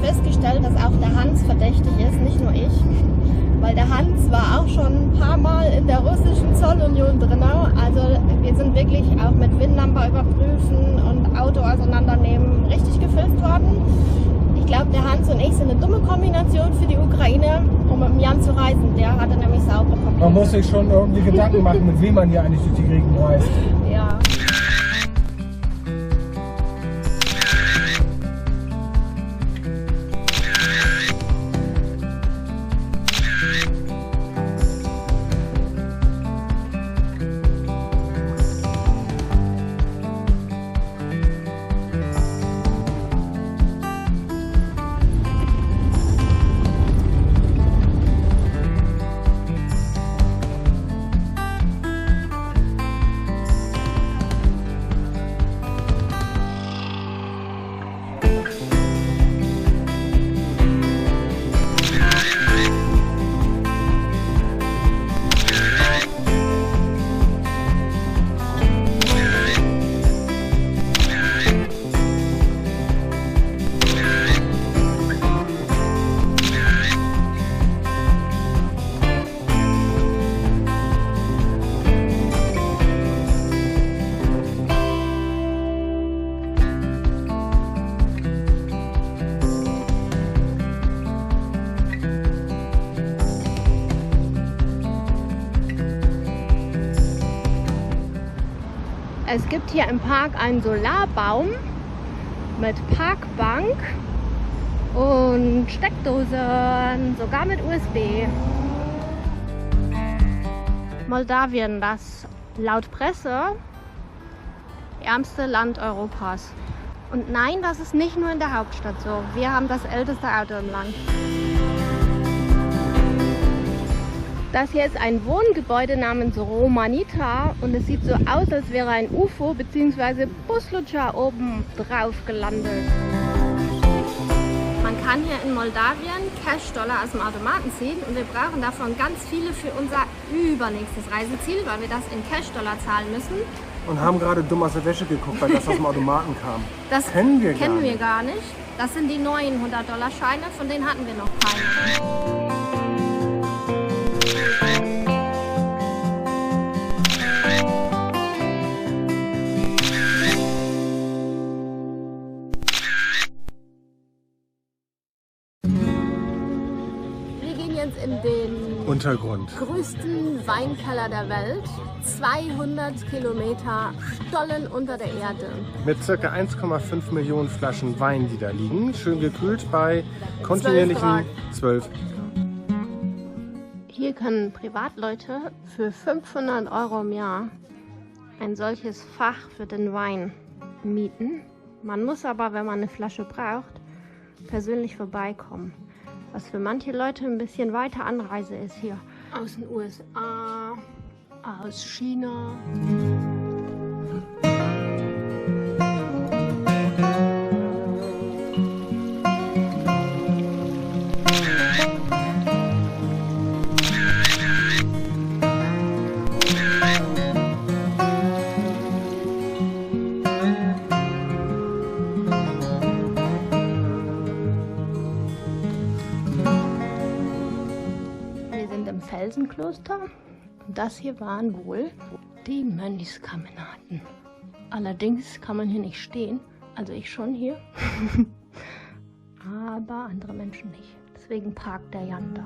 festgestellt, dass auch der Hans verdächtig ist, nicht nur ich. Weil der Hans war auch schon ein paar Mal in der russischen Zollunion drin. Also wir sind wirklich auch mit WIN-Nummer überprüfen und Auto auseinandernehmen richtig gefilzt worden. Ich glaube, der Hans und ich sind eine dumme Kombination für die Ukraine, um mit dem Jan zu reisen. Der hatte nämlich saubere Papiere. Man muss sich schon irgendwie Gedanken machen, mit wem man hier eigentlich durch die Gegend reist. Ja. Es gibt hier im Park einen Solarbaum mit Parkbank und Steckdosen, sogar mit USB. Moldawien, das laut Presse ärmste Land Europas. Und nein, das ist nicht nur in der Hauptstadt so. Wir haben das älteste Auto im Land. Das hier ist ein Wohngebäude namens Romanita und es sieht so aus, als wäre ein UFO bzw. Buslutscher oben drauf gelandet. Man kann hier in Moldawien Cash-Dollar aus dem Automaten ziehen und wir brauchen davon ganz viele für unser übernächstes Reiseziel, weil wir das in Cash-Dollar zahlen müssen. Und haben gerade dumm aus der Wäsche geguckt, weil das aus dem Automaten kam. Das kennen wir gar nicht. Das sind die neuen 100-Dollar-Scheine, von denen hatten wir noch keine. In den Untergrund. Größten Weinkeller der Welt. 200 Kilometer Stollen unter der Erde. Mit ca. 1,5 Millionen Flaschen Wein, die da liegen. Schön gekühlt bei kontinuierlichen 12. Hier können Privatleute für 500 € im Jahr ein solches Fach für den Wein mieten. Man muss aber, wenn man eine Flasche braucht, persönlich vorbeikommen. Was für manche Leute ein bisschen weiter Anreise ist hier. Aus den USA, aus China. Felsenkloster. Und das hier waren wohl die Mönchskemenhaten. Allerdings kann man hier nicht stehen, also ich schon hier, aber andere Menschen nicht. Deswegen parkt der Jan da.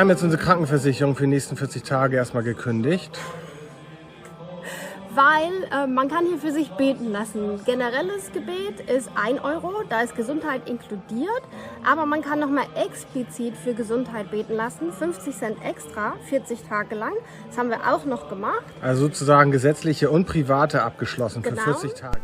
haben jetzt unsere Krankenversicherung für die nächsten 40 Tage erstmal gekündigt. Weil man kann hier für sich beten lassen. Generelles Gebet ist 1 €, da ist Gesundheit inkludiert. Aber man kann nochmal explizit für Gesundheit beten lassen, 50 Cent extra, 40 Tage lang. Das haben wir auch noch gemacht. Also sozusagen gesetzliche und private abgeschlossen für 40 Tage.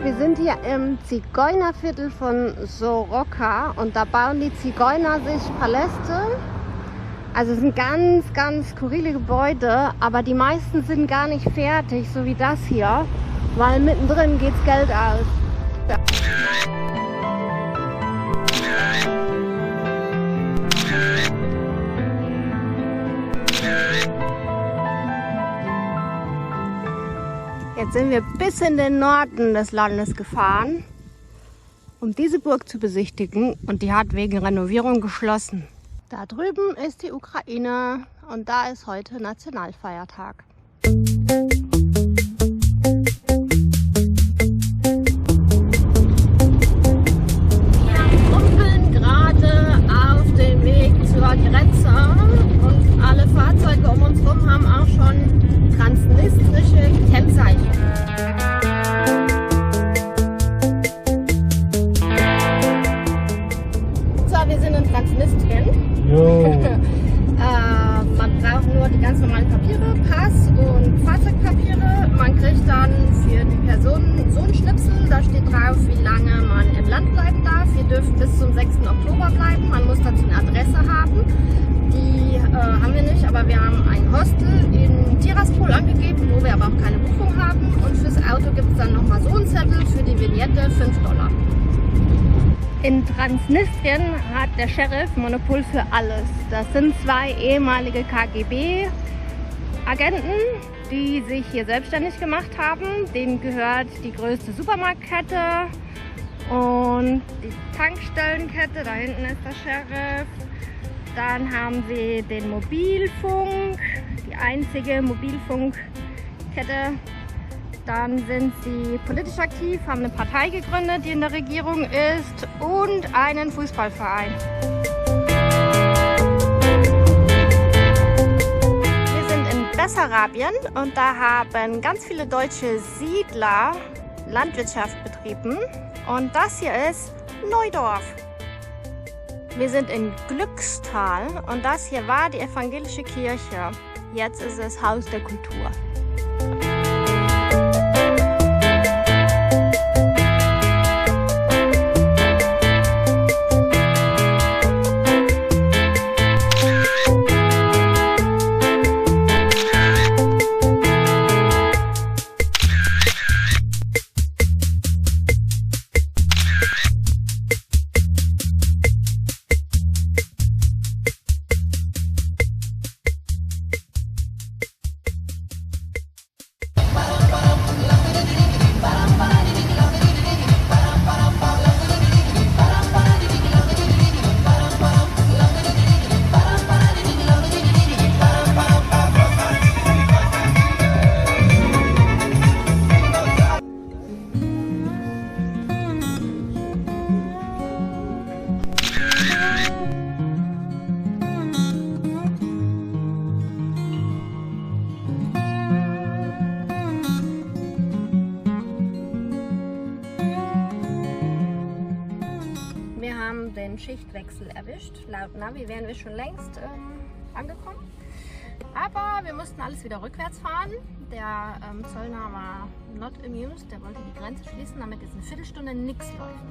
Wir sind hier im Zigeunerviertel von Soroka und da bauen die Zigeuner sich Paläste. Also es sind ganz, ganz skurrile Gebäude, aber die meisten sind gar nicht fertig, so wie das hier, weil mittendrin geht's Geld aus. Jetzt sind wir bis in den Norden des Landes gefahren, um diese Burg zu besichtigen, und die hat wegen Renovierung geschlossen. Da drüben ist die Ukraine und da ist heute Nationalfeiertag. Wir rumpeln gerade auf dem Weg zur Grenze und alle Fahrzeuge um uns herum haben auch schon transnistrische Kennzeichen. So, wir sind in Transnistrien. Man braucht nur die ganz normalen Papiere, Pass und Fahrzeugpapiere. Man kriegt dann für die Personen so einen Schnipsel, da steht drauf, wie lange man im Land bleiben darf. Wir dürfen bis zum 6. Oktober bleiben. Man muss dazu eine Adresse haben. Die haben wir nicht, aber wir haben ein Hostel in Tiraspol angegeben, wo wir aber auch keine Buchung haben. Und fürs Auto gibt es dann nochmal so einen Zettel für die Vignette, 5 $. In Transnistrien hat der Sheriff Monopol für alles. Das sind 2 ehemalige KGB-Agenten, die sich hier selbstständig gemacht haben. Denen gehört die größte Supermarktkette und die Tankstellenkette. Da hinten ist der Sheriff. Dann haben sie den Mobilfunk, die einzige Mobilfunkkette. Dann sind sie politisch aktiv, haben eine Partei gegründet, die in der Regierung ist, und einen Fußballverein. Wir sind in Bessarabien und da haben ganz viele deutsche Siedler Landwirtschaft betrieben. Und das hier ist Neudorf. Wir sind in Glückstal und das hier war die evangelische Kirche. Jetzt ist es Haus der Kultur. Den Schichtwechsel erwischt. Laut Navi wären wir schon längst angekommen. Aber wir mussten alles wieder rückwärts fahren. Der Zollner war not amused. Der wollte die Grenze schließen, damit jetzt eine Viertelstunde nichts läuft.